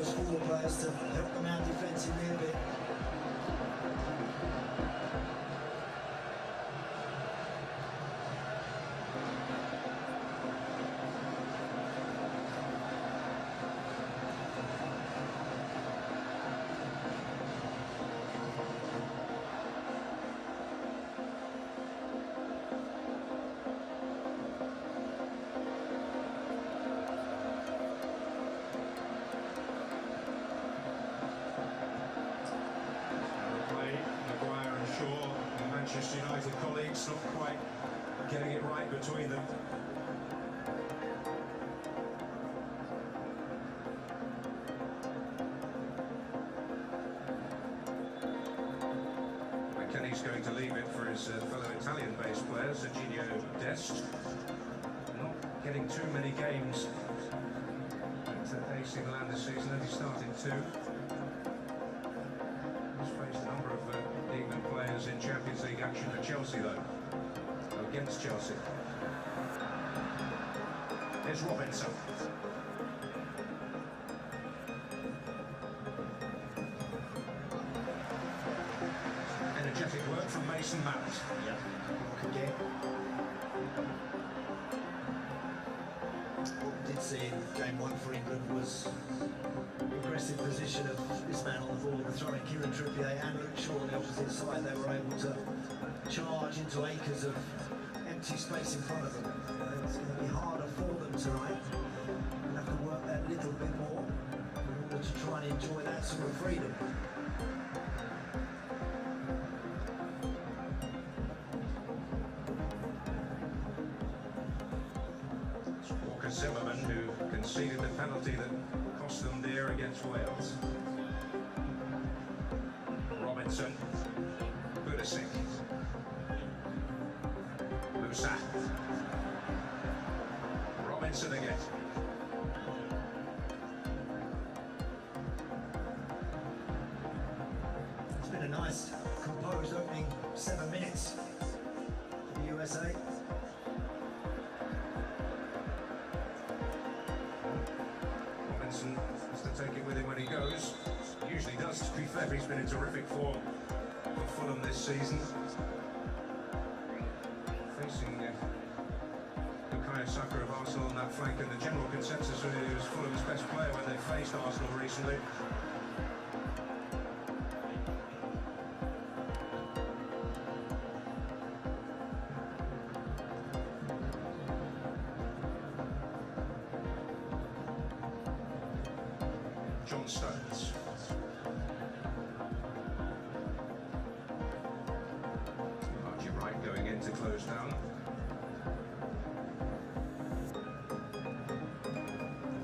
those forward players to help them out defensively a bit. Manchester United colleagues not quite getting it right between them. McKennie's going to leave it for his fellow Italian-based player, Serginho Dest. Not getting too many games at AC Milan this season, only started 2. Faced a number of England players in Champions League action for Chelsea, though. Against Chelsea. Here's Robinson. Energetic work from Mason Mount. Yeah, again. What we did see in game 1 for England was aggressive position of this man on the ball, the throwing Kieran Trippier and Luke Shaw on the opposite side. They were able to charge into acres of empty space in front of them. It's going to be harder for them tonight. They'll have to work that little bit more in order to try and enjoy that sort of freedom. Zimmerman, who conceded the penalty that cost them dear against Wales. Robinson, Pulisic, Musa, Robinson again. It's been a nice, composed opening 7 minutes for the USA. Has to take it with him when he goes. Usually does, to be fair. He's been in terrific form for Fulham this season. Facing Bukayo Saka of Arsenal on that flank, and the general consensus really was Fulham's best player when they faced Arsenal recently. John Stones. Archie Wright going in to close down.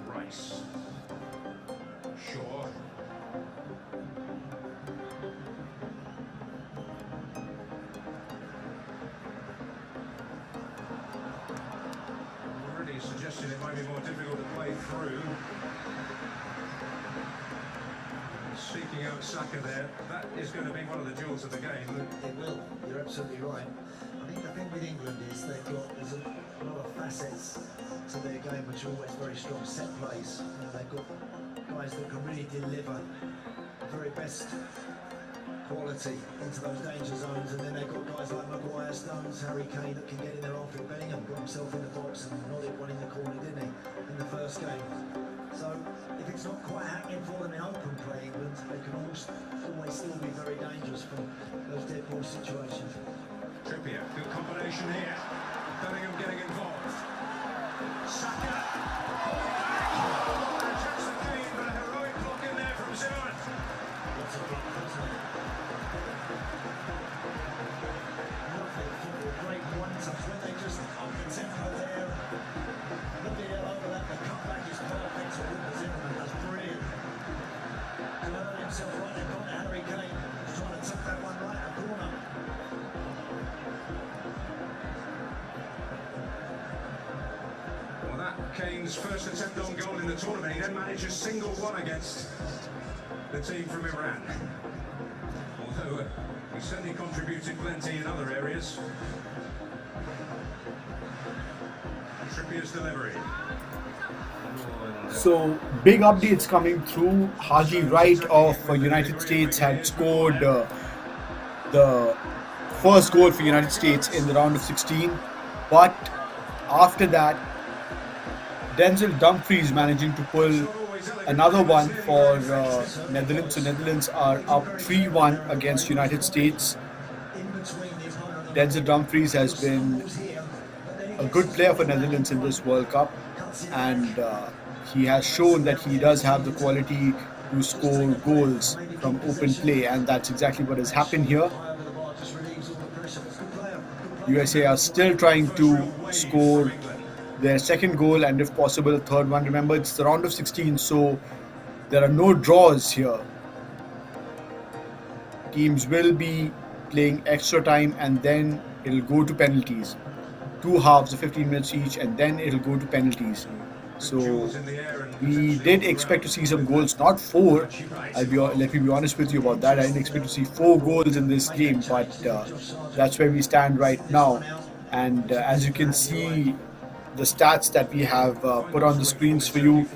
Rice. Shaw. Already suggesting it might be more difficult to play through. Seeking out Saka there. That is going to be one of the jewels of the game. It will. You're absolutely right. I think the thing with England is there's a lot of facets to their game which are always very strong. Set plays. You know, they've got guys that can really deliver the very best quality into those danger zones, and then they've got guys like Maguire, Stones, Harry Kane that can get in there after Bellingham got himself in the box and nodded one in the corner, didn't he, in the first game. So if it's not quite happening for them in open play, England, they can always still be very dangerous from those dead ball situations. Trippier, good combination here. Bellingham getting involved. Saka. Rejects the game, but a heroic block in there from Zimmerman. Lots of block, wasn't it? Lovely football, great one-touch when they just up the tempo there. Look at over that, the cutback is perfect. Zimmerman does brilliant. And earned himself right in front of Harry Kane. He's trying to tuck that one right at the corner. Well, that Kane's first attempt on goal in the tournament. He then managed a single one against the team from Iran. Although he certainly contributed plenty in other areas. Trippier's delivery. So big updates coming through. Haji Wright of United States had scored the first goal for United States in the round of 16, but after that, Denzel Dumfries managing to pull another one for Netherlands. So Netherlands are up 3-1 against United States. Denzel Dumfries has been a good player for Netherlands in this World Cup, and he has shown that he does have the quality to score goals from open play, and that's exactly what has happened here. USA are still trying to score their second goal and if possible a third one. Remember, it's the round of 16, so there are no draws here. Teams will be playing extra time and then it'll go to penalties. Two halves of 15 minutes each, and then it'll go to penalties. So we did expect to see some goals, not four. Let me be honest with you about that. I didn't expect to see 4 goals in this game, but that's where we stand right now. And as you can see, the stats that we have put on the screens for you,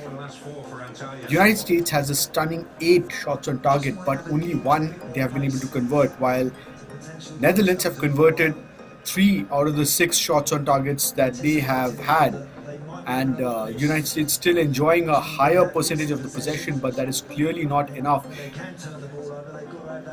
the United States has a stunning 8 shots on target, but only 1 they have been able to convert, while Netherlands have converted 3 out of the 6 shots on targets that they have had. And United States still enjoying a higher percentage of the possession, but that is clearly not enough.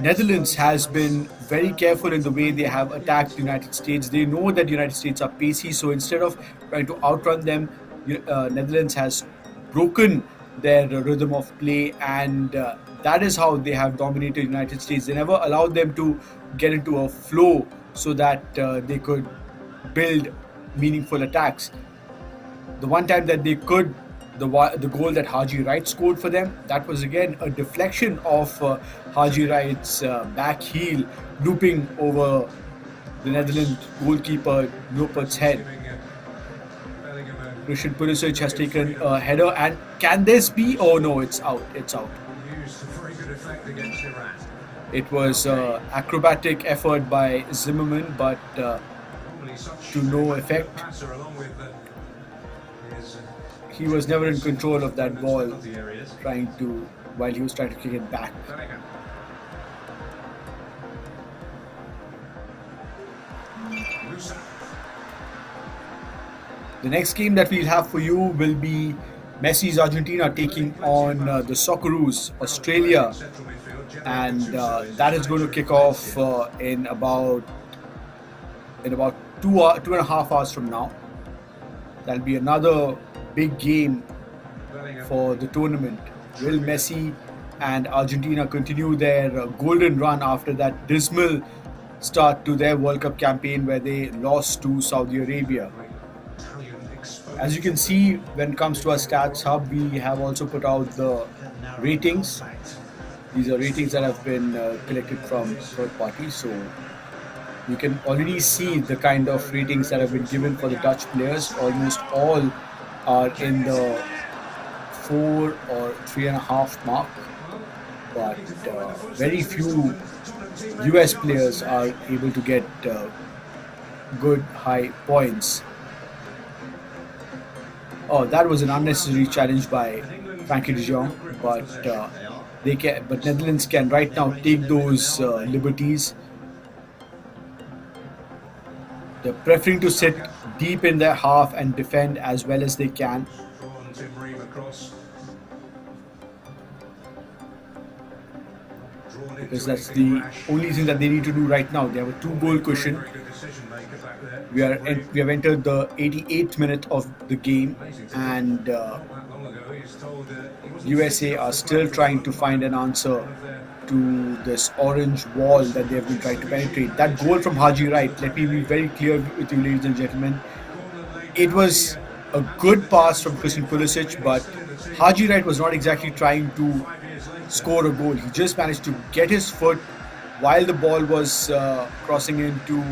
Netherlands has been very careful in the way they have attacked the United States. They know that the United States are pacey, so instead of trying to outrun them, Netherlands has broken their rhythm of play, and that is how they have dominated the United States. They never allowed them to get into a flow so that they could build meaningful attacks. The one time that they could, the goal that Haji Wright scored for them, that was again a deflection of Haji Wright's back heel, looping over the Netherlands goalkeeper Nopert's head. Christian Pulisic has taken a header, and can this be? Oh no, it's out. It's out. It was acrobatic effort by Zimmerman, but to no effect. He was never in control of that ball, while he was trying to kick it back. The next game that we'll have for you will be Messi's Argentina taking on the Socceroos, Australia, and that is going to kick off in about 2.5 hours from now. That'll be another big game for the tournament. Will Messi and Argentina continue their golden run after that dismal start to their World Cup campaign where they lost to Saudi Arabia? As you can see, when it comes to our stats hub, we have also put out the ratings. These are ratings that have been collected from third parties, so you can already see the kind of ratings that have been given for the Dutch players. Almost all are in the 4 or 3.5 mark, but very few US players are able to get good high points. Oh, that was an unnecessary challenge by Frankie de Jong, but Netherlands can right now take those liberties. They're preferring to sit deep in their half and defend as well as they can. Because that's the only thing that they need to do right now. They have a 2-goal cushion. We have entered the 88th minute of the game, and USA are still trying to find an answer to this orange wall that they have been trying to penetrate. That goal from Haji Wright, let me be very clear with you, ladies and gentlemen, it was a good pass from Christian Pulisic, but Haji Wright was not exactly trying to score a goal. He just managed to get his foot while the ball was crossing into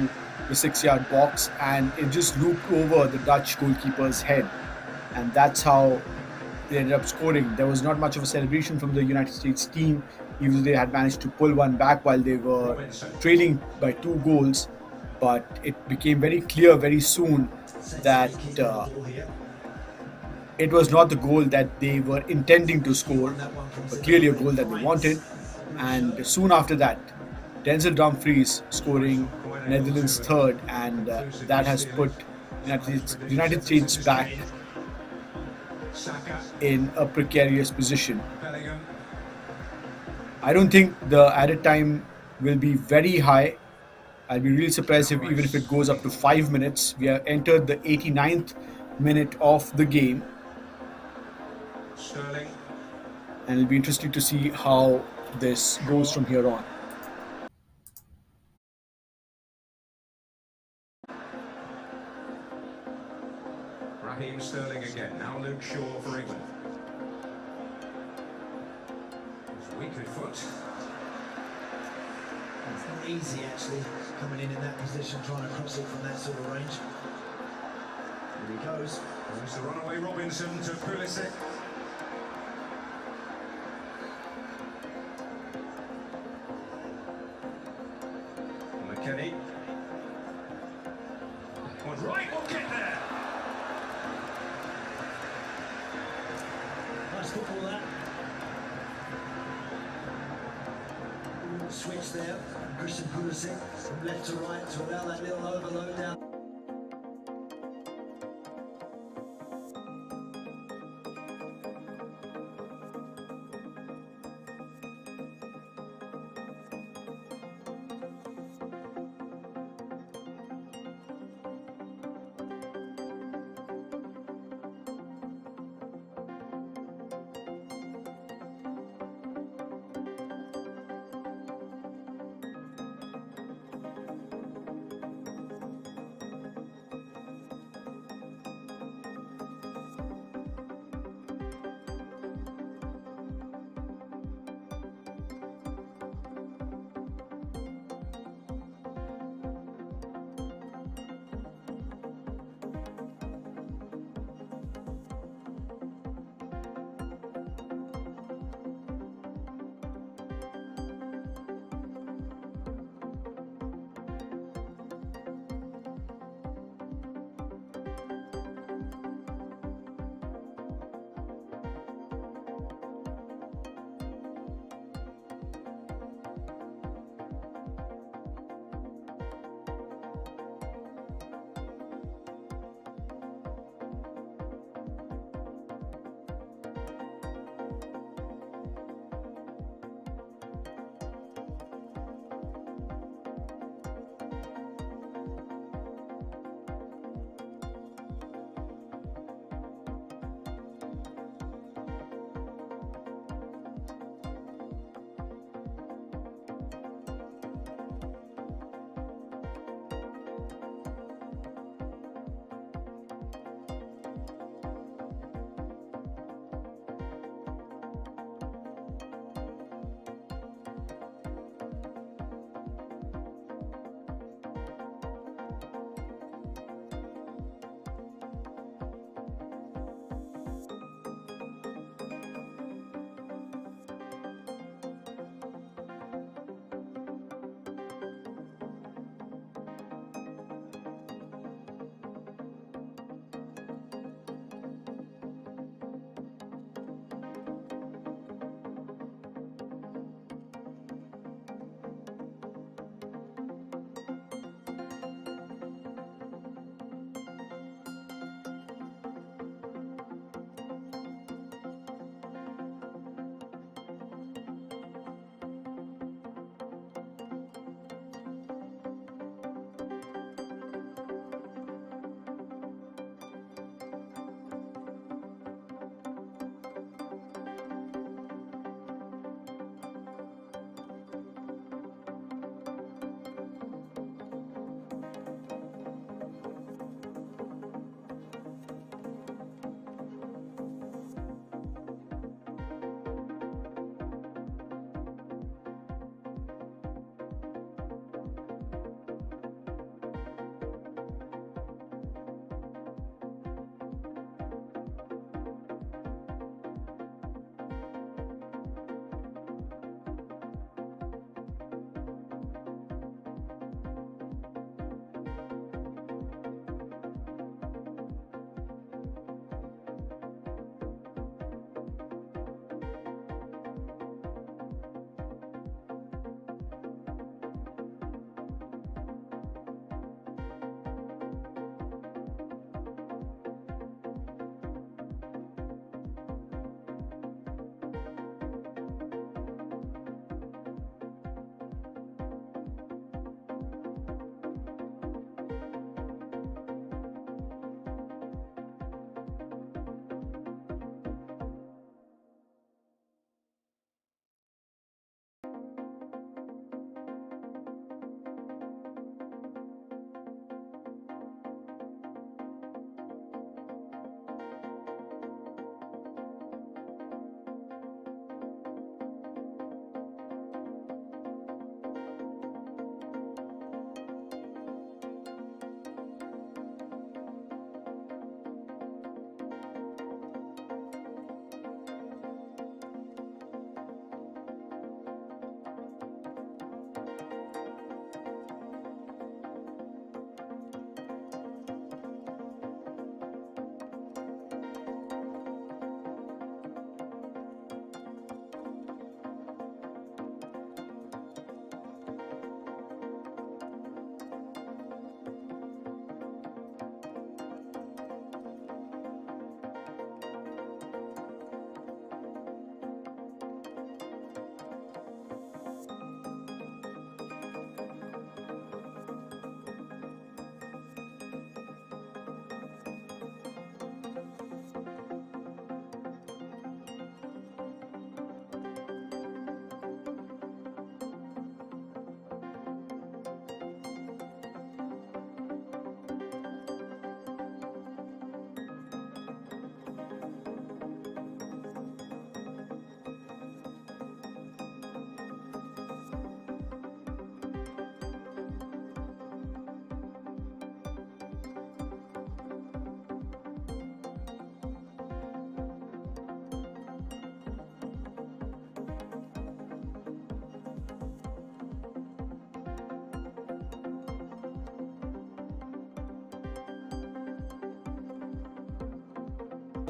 the 6-yard box, and it just looped over the Dutch goalkeeper's head, and that's how they ended up scoring. There was not much of a celebration from the United States team, even though they had managed to pull one back while they were trailing by 2 goals, but it became very clear very soon that It was not the goal that they were intending to score, but clearly a goal that they wanted. And soon after that, Denzel Dumfries scoring Netherlands' third, and that has put United States back Saka, in a precarious position. Bellingham. I don't think the added time will be very high. I'll be really surprised if even if it goes up to 5 minutes. We have entered the 89th minute of the game, Sterling. and it'll be interesting to see how this goes from here on. Raheem Sterling again. Now Luke Shaw for England. It's weakly foot. It's not easy actually coming in that position, trying to cross it from that sort of range. Here he goes. There's the runaway Robinson to Pulisic. McKennie. One right, will get there. Nice football that. Switch there, Christian Pulisic from left to right to allow that little overload down.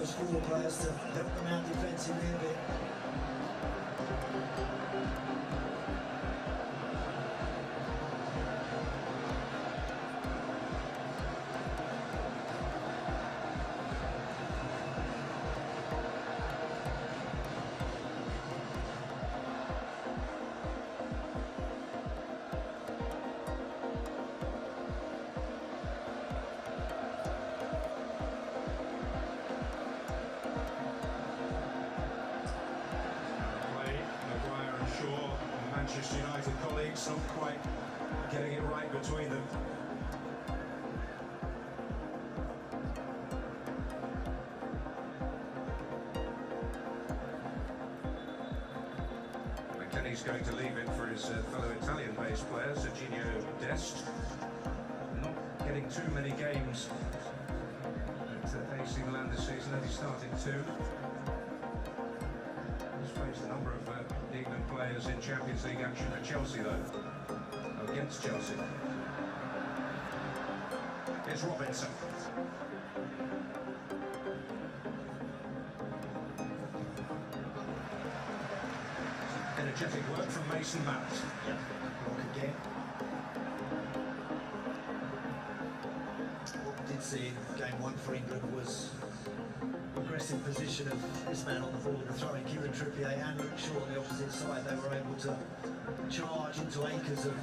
those forward players to help them out defensively a bit. Manchester United colleagues not quite getting it right between them. McKennie's going to leave it for his fellow Italian-based player, Serginho Dest. Not getting too many games at AC Milan this season, only started 2. Faced a number of England players in Champions League action at Chelsea, though. Against Chelsea. Here's Robinson. Energetic work from Mason Mount. Yeah, block again. What we did see in game 1 for England was aggressive position of this man on the ball, the throwing Kieran Trippier and Luke Shaw on the opposite side. They were able to charge into acres of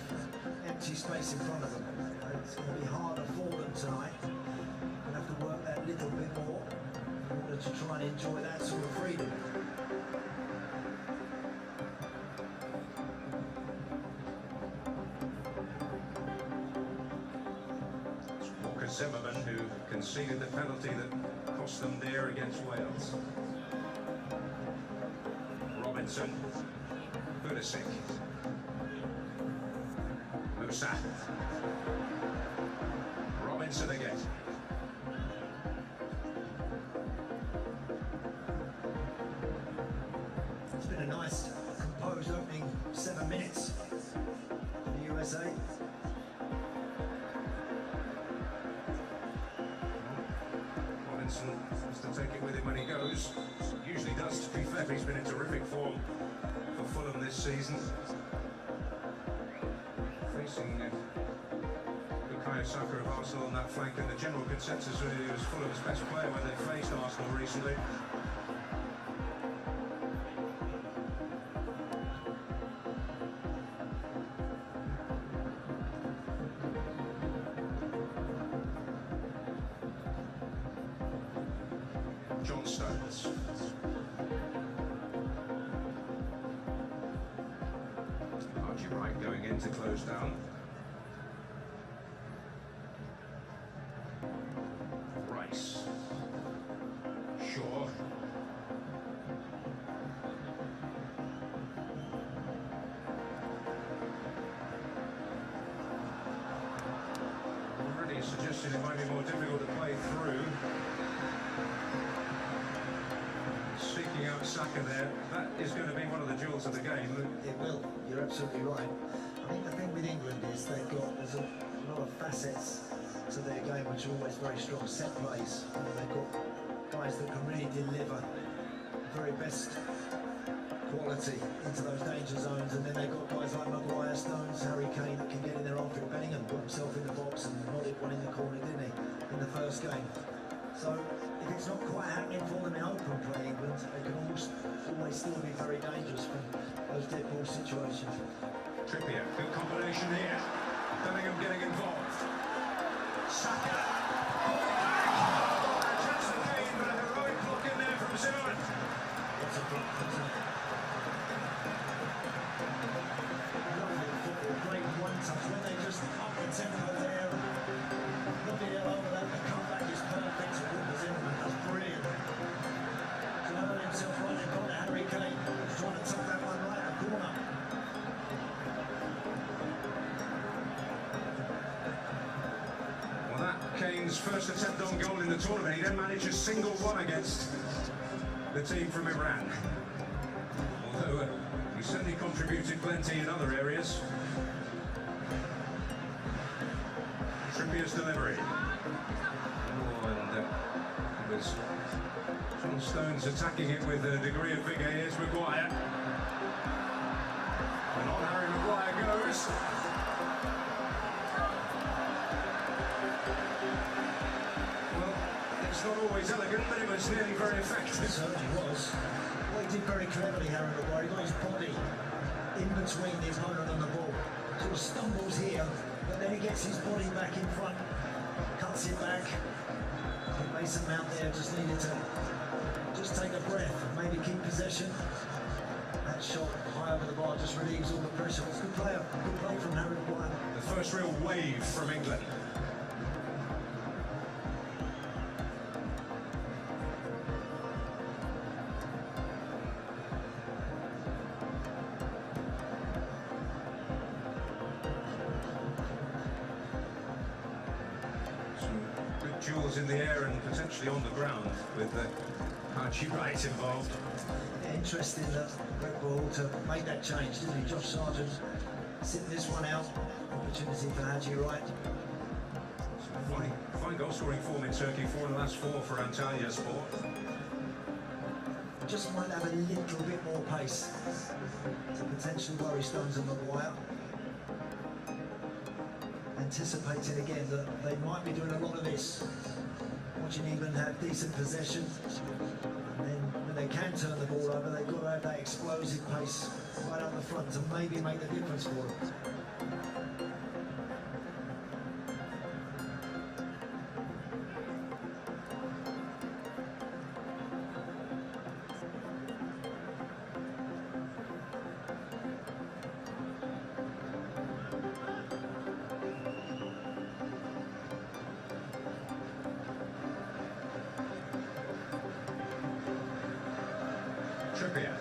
empty space in front of them. It's going to be harder for them tonight. They'll have to work that little bit more in order to try and enjoy that sort of freedom. Zimmerman, who conceded the penalty that cost them dear against Wales. Robinson, Pulisic, Musa, Robinson again. It's been a nice, composed opening 7 minutes for the USA. Has to take it with him when he goes. Usually does, to be fair. He's been in terrific form for Fulham this season. Facing Bukayo Saka of Arsenal on that flank, and the general consensus really was Fulham's best player when they faced Arsenal recently. John Stones. Archie Wright going in to close down. Rice. Shaw. Already suggested it might be more difficult to play through. Seeking out Saka there, that is going to be one of the jewels of the game. It will, you're absolutely right. I think the thing with England is there's a lot of facets to their game which are always very strong. Set plays, they've got guys that can really deliver the very best quality into those danger zones, and then they've got guys like Maguire, Stones, Harry Kane that can get in there after it. Bellingham got himself in the box and nodded one in the corner, didn't he, in the first game. So if it's not quite happening for them in open play, England, they can always still be very dangerous from those dead ball situations. Trippier, good combination here. Bellingham getting involved. Saka. Oh, chance again, but a heroic block in there from Zimmerman. What's a block, isn't it? Lovely football, great one-touch when they just up the tempo there. Nobody over that, the comeback is perfect. Zimmerman, that's brilliant. Zimmerman himself right in front of Harry Kane, who's trying to tuck that one right in the corner. Well, that Kane's first attempt on goal in the tournament. He then managed a single one against the team from Iran. Although he certainly contributed plenty in other areas. Trippier's delivery. Oh, and it was John Stones attacking it with a degree of vigour. Here's Maguire. And on Harry Maguire goes. Well, it's not always elegant, but it was nearly very effective. It certainly was. Well, he did very cleverly, Harry Maguire. He got his body in between the opponent and the ball. Sort of stumbles here, but then he gets his body back in front, cuts it back. I think Mason Mount there just needed to just take a breath and maybe keep possession. That shot high over the bar just relieves all the pressure. It's a good player, good play from Harry Maguire. The first real wave from England. Duels in the air and potentially on the ground with Archie Wright involved. Yeah, interesting that Red Bull to make that change, didn't he? Josh Sargent sitting this one out. Opportunity for Haji Wright. Fine goal scoring form in Turkey, 4 in the last 4 for Antalya Sport. Just might have a little bit more pace to potentially worry Stones and Maguire. Anticipating again that they might be doing a lot of this. Watching England have decent possession, and then when they can turn the ball over, they've got to have that explosive pace right up the front to maybe make the difference for them. Trippier.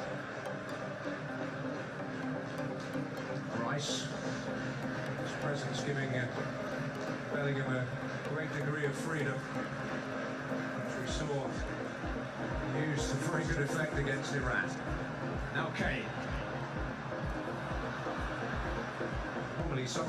Rice. His presence giving Bellingham a great degree of freedom, which we saw used to very good effect against Iran. Now Kane. Normally such